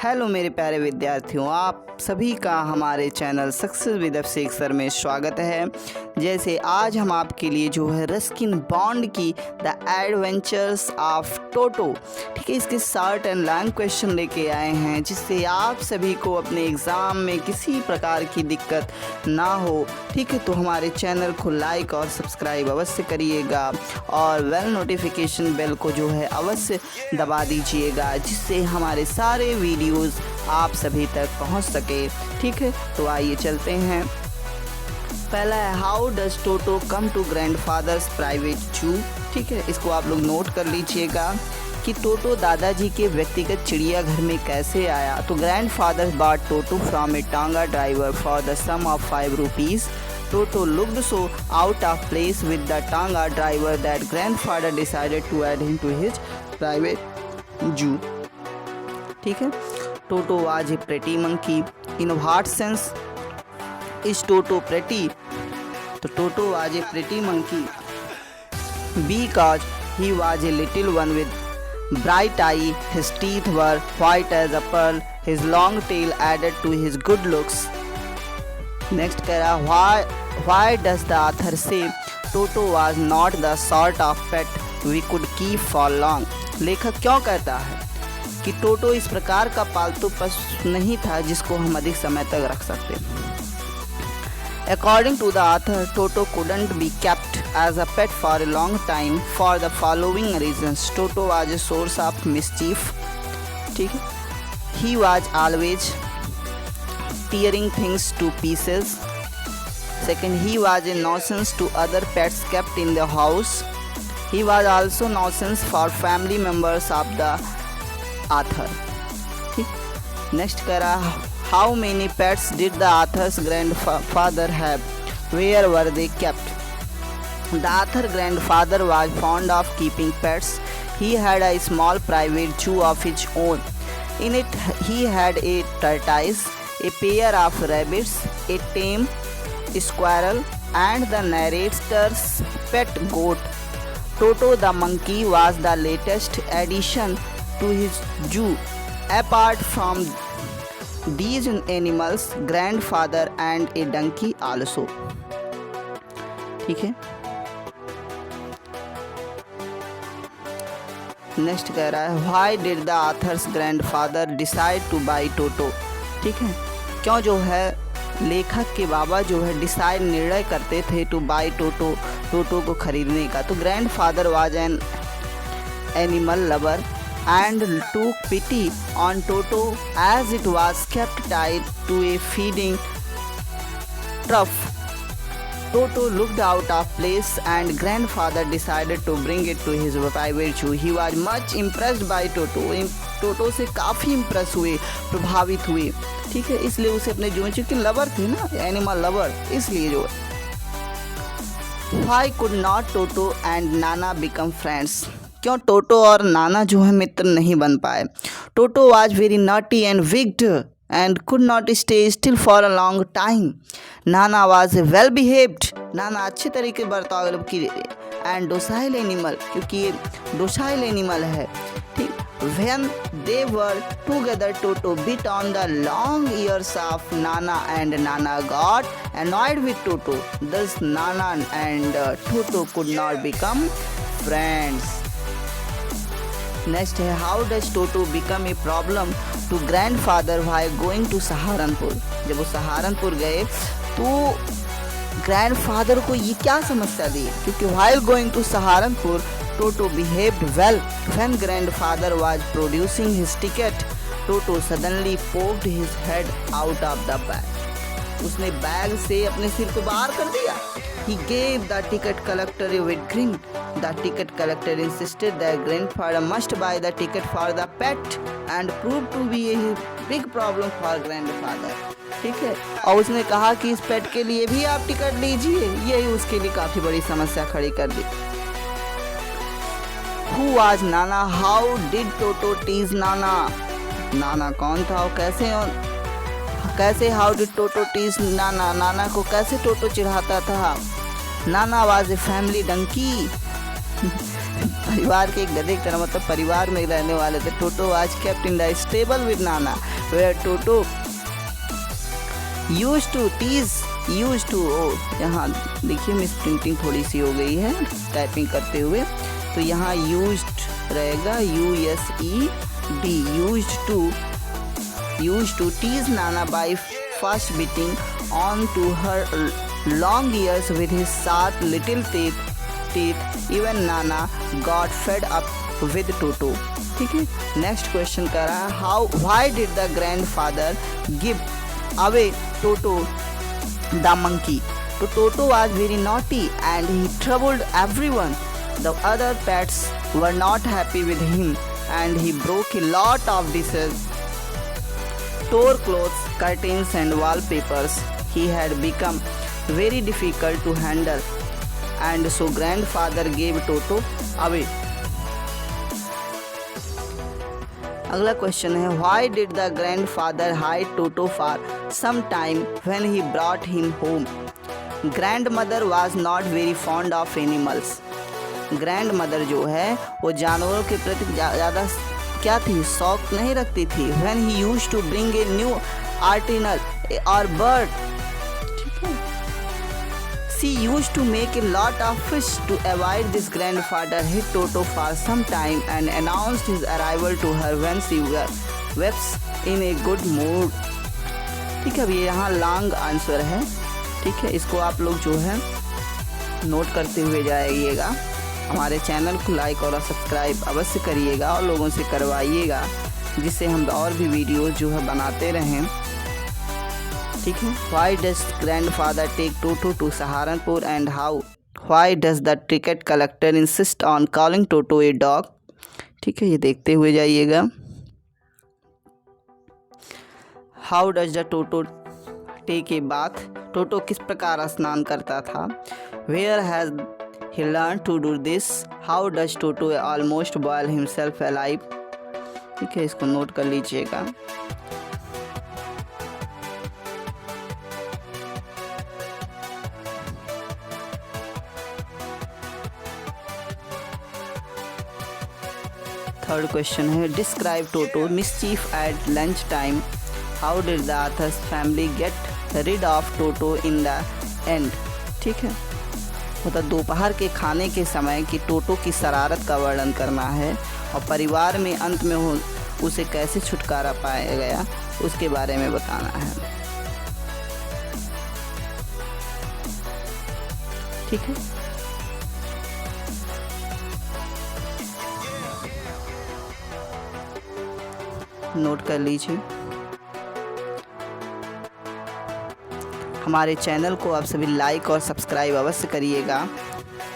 Hello मेरे प्यारे विद्यार्थियों, आप सभी का हमारे channel success with Abhishek sir में स्वागत है। जैसे आज हम आपके लिए जो है रस्किन बॉन्ड की द एडवेंचर्स ऑफ टोटो, ठीक है, इसके शॉर्ट एंड लॉन्ग क्वेश्चन लेके आए हैं, जिससे आप सभी को अपने एग्ज़ाम में किसी प्रकार की दिक्कत ना हो। ठीक है, तो हमारे चैनल को लाइक और सब्सक्राइब अवश्य करिएगा और बेल नोटिफिकेशन बेल को जो है अवश्य दबा दीजिएगा, जिससे हमारे सारे वीडियोस आप सभी तक पहुंच सके। ठीक है, तो आइए चलते हैं। पहला है how does Toto come to grandfather's private zoo. ठीक है, इसको आप लोग नोट कर लीजिएगा कि टोटो दादाजी के व्यक्तिगत चिड़ियाघर में कैसे आया। तो grandfather bought Toto from a tonga driver for the sum of 5 rupees. Toto looked so out of place with the Tanga driver that grandfather decided to add him to his private zoo. ठीक है, Toto was a pretty monkey. In what sense is Toto pretty? तो Toto was a pretty monkey because he was a little one with bright eye. His teeth were white as a pearl. His long tail added to his good looks. Next कह रहा why does the author say Toto was not the sort of pet we could keep for long? लेखक क्यों कहता है कि टोटो इस प्रकार का पालतू पशु नहीं था जिसको हम अधिक समय तक रख सकते। According to the author, Toto couldn't be kept as a pet for a long time for the following reasons. Toto was a source of mischief. ठीक है, he was always tearing things to pieces. Second, he was a nuisance to other pets kept in the house. He was also nuisance for family members of the author. Next कह रहा how many pets did the author's grandfather have? Where were they kept? The author grandfather was fond of keeping pets. He had a small private zoo of his own. In it he had a tortoise, a pair of rabbits, a tame squirrel, and the narrator's pet goat. Toto the monkey was the latest addition to his zoo. Apart from these animals, grandfather and a donkey also. ठीक है, next कह रहा है why did the author's grandfather decide to buy Toto? ठीक है, क्यों जो है लेखक के बाबा जो है डिसाइड निर्णय करते थे टू बाई टोटो को खरीदने का। तो grandfather was an animal lover and took pity on Toto as it was kept tied to a feeding trough. Toto looked out of place and grandfather decided to bring it to his private zoo. He was much impressed by Toto. टोटो से काफ़ी impress हुए, प्रभावित हुए। ठीक है, इसलिए उसे अपने जो चूँकि लवर थे ना, एनिमल लवर, इसलिए जो Why could not Toto and Nana become friends? क्यों टोटो और नाना जो है मित्र नहीं बन पाए? Toto was very naughty and wicked and could not stay still for a long time. Nana was well behaved. नाना अच्छे तरीके बर्ताव की and docile animal, क्योंकि ये docile animal है। ठीक, when they were together, Toto bit on the long ears of Nana and Nana got annoyed with Toto. Thus Nana and Toto could not become friends. Next है how does Toto become a problem to grandfather while going to Saharanpur. जब वो सहारनपुर गए तो grandfather को ये क्या समस्या दी, क्योंकि while going to Saharanpur Toto behaved well. When grandfather was producing his ticket, Toto suddenly poked his head out of the bag. उसने बैग से अपने सिर को बाहर कर दिया. He gave the ticket collector a wet grin. The ticket collector insisted that grandfather must buy the ticket for the pet and proved to be a big problem for grandfather. ठीक है, और उसने कहा कि इस पेट के लिए भी आप टिकट लीजिए. यही उसके लिए काफ़ी बड़ी समस्या खड़ी कर दी. Who was Nana? How did Toto tease Nana? नाना कौन था और कैसे हाउ डिड टोटो टीज नाना? नाना को कैसे टोटो चिढ़ाता था? नाना वाज ए फैमिली डंकी. परिवार के एक गधे की तरह, मतलब परिवार में रहने वाले थे। टोटो was kept in the stable with Nana where toto use to यहाँ देखिए मिस प्रिंटिंग थोड़ी सी हो गई है टाइपिंग करते हुए, तो यहाँ यूज्ड रहेगा USED, used to tease Nana by first beating on to her long ears with his sharp little teeth even Nana got fed up with Toto. ठीक है, नेक्स्ट क्वेश्चन कर रहा है why did the grandfather give away Toto the monkey. तो टोटो was very naughty and he troubled everyone. The other pets were not happy with him and he broke a lot of dishes, tore clothes, curtains and wallpapers. He had become very difficult to handle and so grandfather gave Toto away. अगला question है why did the grandfather hide Toto for some time when he brought him home. Grandmother was not very fond of animals. Grandmother जो है वो जानवरों के प्रति ज़्यादा क्या थी, शौक नहीं रखती थी। When he use to bring a new animal और bird, she used to make a lot of fish. To avoid this, grandfather hid Toto for some time and announced his arrival to her when she was in a good mood. ठीक है, अब ये यहाँ long answer है। ठीक है, इसको आप लोग जो है नोट करते हुए जाइएगा। हमारे चैनल को लाइक और सब्सक्राइब अवश्य करिएगा और लोगों से करवाइएगा, जिससे हम और भी वीडियो जो है बनाते रहें। ठीक है, why does grandfather take Toto to Saharanpur and why does the ticket collector insist on calling Toto a dog. ठीक है, ये देखते हुए जाइएगा। How does the Toto take a bath. टोटो किस प्रकार स्नान करता था। Where has he learn to do this. How does Toto almost boil himself alive. ठीक है, इसको नोट कर लीजिएगा। थर्ड क्वेश्चन है describe Toto mischief at lunch time. How did the author's family get rid of Toto in the end. ठीक है, मतलब दोपहर के खाने के समय की टोटो की शरारत का वर्णन करना है और परिवार में अंत में उसे कैसे छुटकारा पाया गया उसके बारे में बताना है। ठीक है, नोट कर लीजिए। हमारे चैनल को आप सभी लाइक और सब्सक्राइब अवश्य करिएगा।